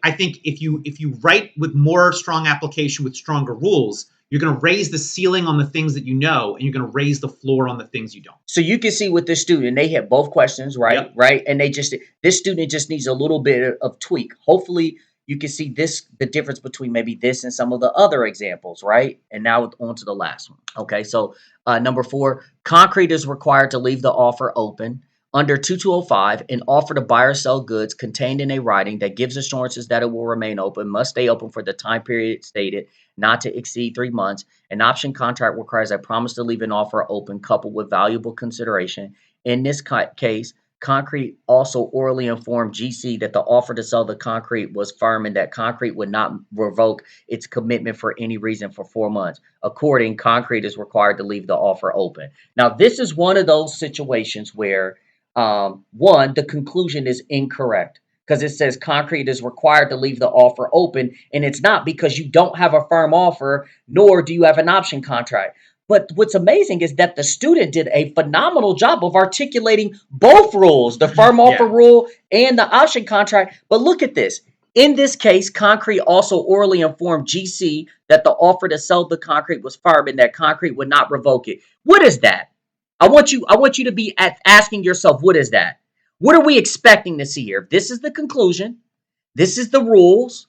I think if you write with more strong application with stronger rules, you're going to raise the ceiling on the things that you know, and you're going to raise the floor on the things you don't. So you can see with this student, they had both questions, right? Yep. Right. And this student just needs a little bit of tweak. Hopefully you can see the difference between maybe this and some of the other examples, right? And now on to the last one. Okay. So number 4, concrete is required to leave the offer open. Under 2205, an offer to buy or sell goods contained in a writing that gives assurances that it will remain open must stay open for the time period stated, not to exceed 3 months. An option contract requires a promise to leave an offer open coupled with valuable consideration. In this case, concrete also orally informed GC that the offer to sell the concrete was firm and that concrete would not revoke its commitment for any reason for 4 months. According, concrete is required to leave the offer open. Now, this is one of those situations where one, the conclusion is incorrect. because it says concrete is required to leave the offer open, and it's not because you don't have a firm offer, nor do you have an option contract. But what's amazing is that the student did a phenomenal job of articulating both rules, the firm offer Yeah. rule and the option contract. But look at this. In this case, Concrete also orally informed GC that the offer to sell the concrete was firm and that Concrete would not revoke it. What is that? I want you to be asking yourself, what is that? What are we expecting to see here? This is the conclusion. This is the rules.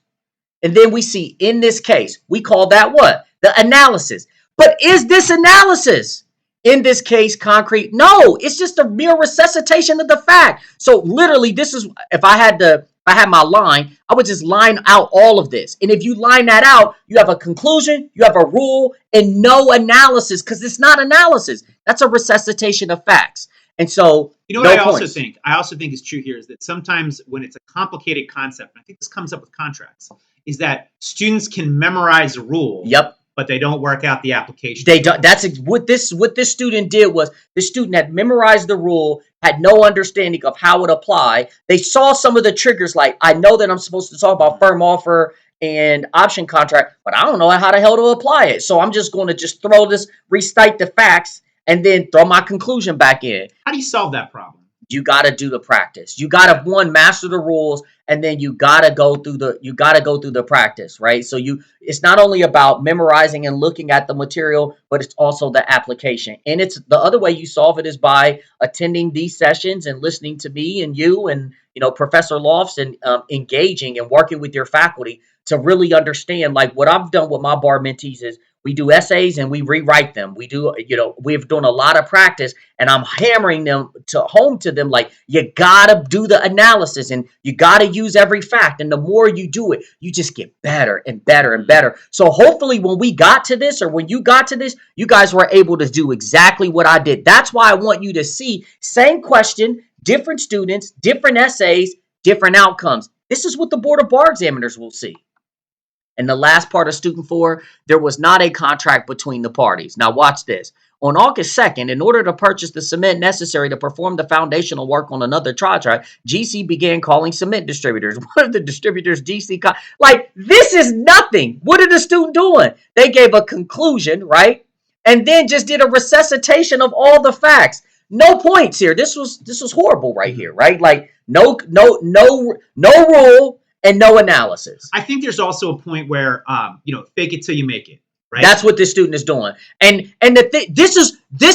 And then we see in this case, we call that what? The analysis. But is this analysis? In this case, concrete? No, it's just a mere resuscitation of the fact. So literally, this is if I had my line, I would just line out all of this. And if you line that out, you have a conclusion, you have a rule, and no analysis, because it's not analysis. That's a resuscitation of facts. And so, You know no what I also points. think? I also think is true here is that sometimes when it's a complicated concept, and I think this comes up with contracts, is that students can memorize the rule, Yep. but they don't work out the application. They don't. That's what this student did was the student had memorized the rule, had no understanding of how it applied. They saw some of the triggers, like I know that I'm supposed to talk about firm offer and option contract, but I don't know how the hell to apply it. So I'm just going to just recite the facts, and then throw my conclusion back in. How do you solve that problem? You got to do the practice. You got to master the rules, and then you got to go through the practice, right? So it's not only about memorizing and looking at the material, but it's also the application. And it's the other way you solve it is by attending these sessions and listening to me and you and Professor Lofts, and engaging and working with your faculty to really understand. Like what I've done with my bar mentees is we do essays and we rewrite them. We've done a lot of practice, and I'm hammering them home to them, like, you gotta do the analysis and you gotta use every fact. And the more you do it, you just get better and better and better. So hopefully when we got to this, or when you got to this, you guys were able to do exactly what I did. That's why I want you to see same question, different students, different essays, different outcomes. This is what the Board of Bar Examiners will see. And the last part of Student 4, there was not a contract between the parties. Now watch this. On August 2nd, in order to purchase the cement necessary to perform the foundational work on another contract, GC began calling cement distributors. One of the distributors GC called, like, this is nothing. What did the student doing? They gave a conclusion, right? And then just did a resuscitation of all the facts. No points here. This was horrible right here, right? Like no rule and no analysis. I think there's also a point where, fake it till you make it, right? That's what this student is doing. And this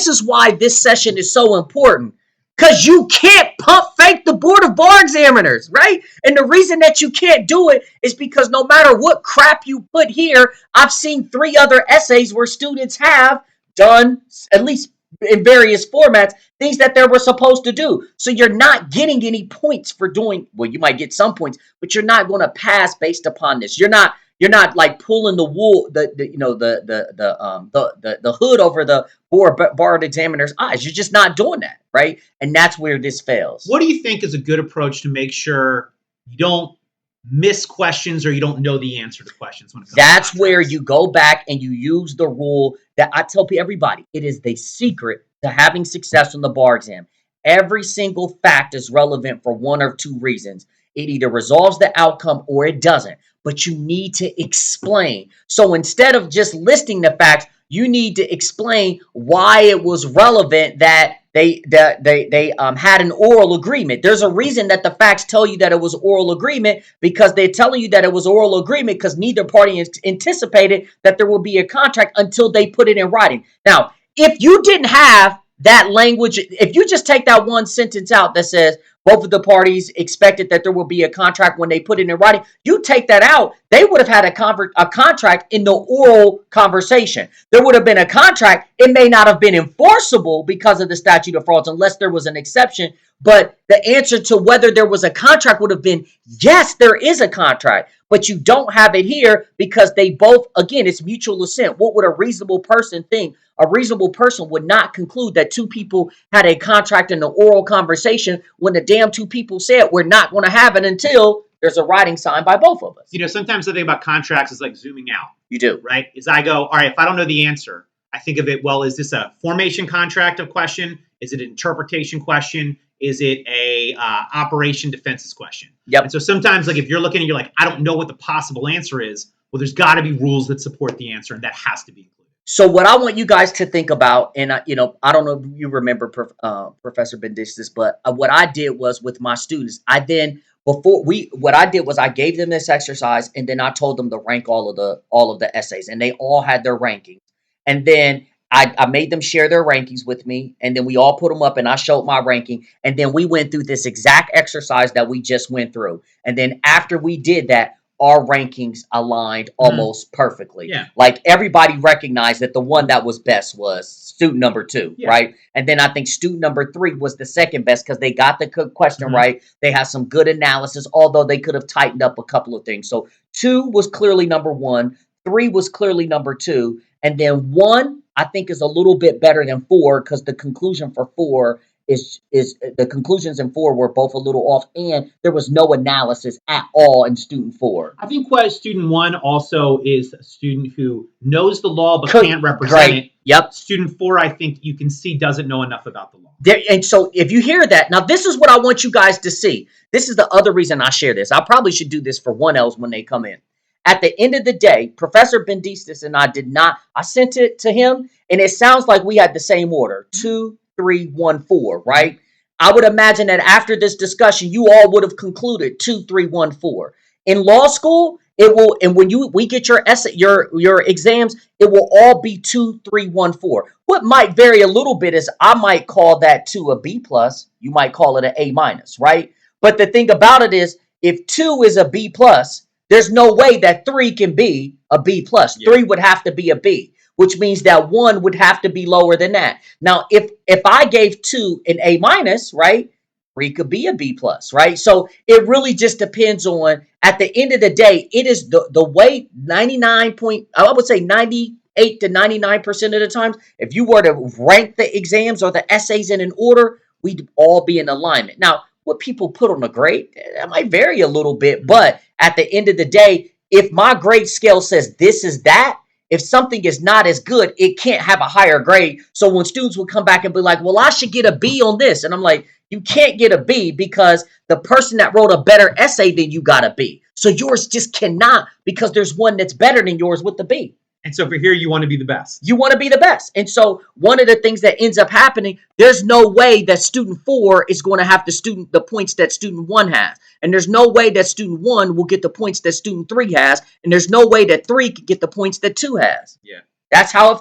is why this session is so important, because you can't pump fake the Board of Bar Examiners, right? And the reason that you can't do it is because no matter what crap you put here, I've seen 3 other essays where students have done, at least in various formats, things that they were supposed to do. So you're not getting any points for doing, well, you might get some points, but you're not going to pass based upon this. You're not like pulling the wool, the hood over the board examiner's eyes. You're just not doing that, right? And that's where this fails. What do you think is a good approach to make sure you don't miss questions or you don't know the answer to questions when it comes That's to where you go back and you use the rule that I tell everybody. It is the secret to having success on the bar exam. Every single fact is relevant for one or two reasons. It either resolves the outcome or it doesn't. But you need to explain. So instead of just listing the facts, you need to explain why it was relevant that they had an oral agreement. There's a reason that the facts tell you that it was oral agreement, because they're telling you that it was oral agreement because neither party anticipated that there will be a contract until they put it in writing. Now, if you didn't have that language, if you just take that one sentence out that says both of the parties expected that there will be a contract when they put it in writing, you take that out, they would have had a contract in the oral conversation. There would have been a contract. It may not have been enforceable because of the statute of frauds unless there was an exception. But the answer to whether there was a contract would have been, yes, there is a contract. But you don't have it here because they both, again, it's mutual assent. What would a reasonable person think? A reasonable person would not conclude that two people had a contract in the oral conversation when the damn two people said we're not going to have it until there's a writing signed by both of us. Sometimes the thing about contracts is like zooming out. You do. Right? Is I go, all right, if I don't know the answer, I think of it, well, is this a formation contract of question? Is it an interpretation question? Is it a operation defenses question? Yep. And so sometimes, like if you're looking and you're like, I don't know what the possible answer is. Well, there's got to be rules that support the answer, and that has to be included. So what I want you guys to think about, and I don't know if you remember Professor Bendistis, but what I did was with my students, what I did was I gave them this exercise, and then I told them to rank all of the essays, and they all had their rankings, and then I made them share their rankings with me, and then we all put them up, and I showed my ranking, and then we went through this exact exercise that we just went through, and then after we did that, our rankings aligned almost perfectly. Yeah. Like everybody recognized that the one that was best was student number 2, Yeah. right? And then I think student number 3 was the second best because they got the question right. They had some good analysis, although they could have tightened up a couple of things. So 2 was clearly number 1, 3 was clearly number 2, and then 1 I think is a little bit better than 4 because the conclusion for 4 is the conclusions in 4 were both a little off, and there was no analysis at all in student 4. I think why student 1 also is a student who knows the law but can't represent it. Yep. Student 4, I think you can see doesn't know enough about the law. And so if you hear that, now this is what I want you guys to see. This is the other reason I share this. I probably should do this for 1Ls when they come in. At the end of the day, Professor Bendistis and I sent it to him, and it sounds like we had the same order, 2, 3, 1, 4, right? I would imagine that after this discussion, you all would have concluded 2, 3, 1, 4. In law school, it will, and when we get your essay, your exams, it will all be 2, 3, 1, 4. What might vary a little bit is I might call that 2 a B plus, you might call it an A minus, right? But the thing about it is, if 2 is a B plus, there's no way that 3 can be a B plus. Yeah. 3 would have to be a B, which means that 1 would have to be lower than that. Now, if I gave 2 an A minus, right, 3 could be a B plus, right? So it really just depends on, at the end of the day, it is the way 98 to 99% of the times, if you were to rank the exams or the essays in an order, we'd all be in alignment. Now, what people put on a grade, that might vary a little bit, but at the end of the day, if my grade scale says this is that, if something is not as good, it can't have a higher grade. So when students would come back and be like, well, I should get a B on this. And I'm like, you can't get a B because the person that wrote a better essay than you got a B. So yours just cannot, because there's one that's better than yours with the B. And so for here, you want to be the best. You want to be the best. And so one of the things that ends up happening, there's no way that student 4 is going to have the points that student 1 has. And there's no way that student 1 will get the points that student 3 has. And there's no way that 3 can get the points that 2 has. Yeah. That's how it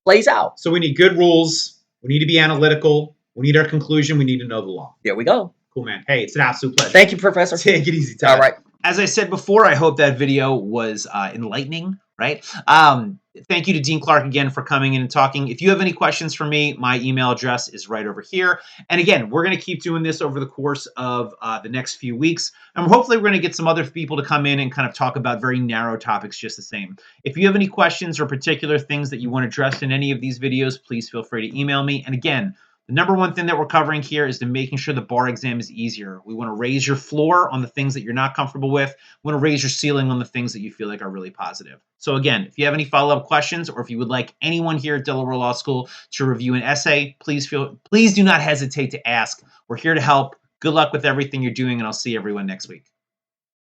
plays out. So we need good rules. We need to be analytical. We need our conclusion. We need to know the law. There we go. Cool, man. Hey, it's an absolute pleasure. Thank you, Professor. Take it easy, Todd. All right. As I said before, I hope that video was enlightening, right? Thank you to Dean Clark again for coming in and talking. If you have any questions for me, my email address is right over here. And again, we're going to keep doing this over the course of the next few weeks. And hopefully we're going to get some other people to come in and kind of talk about very narrow topics just the same. If you have any questions or particular things that you want addressed in any of these videos, please feel free to email me. And again, the number one thing that we're covering here is to making sure the bar exam is easier. We want to raise your floor on the things that you're not comfortable with. We want to raise your ceiling on the things that you feel like are really positive. So again, if you have any follow-up questions, or if you would like anyone here at Delaware Law School to review an essay, please do not hesitate to ask. We're here to help. Good luck with everything you're doing, and I'll see everyone next week.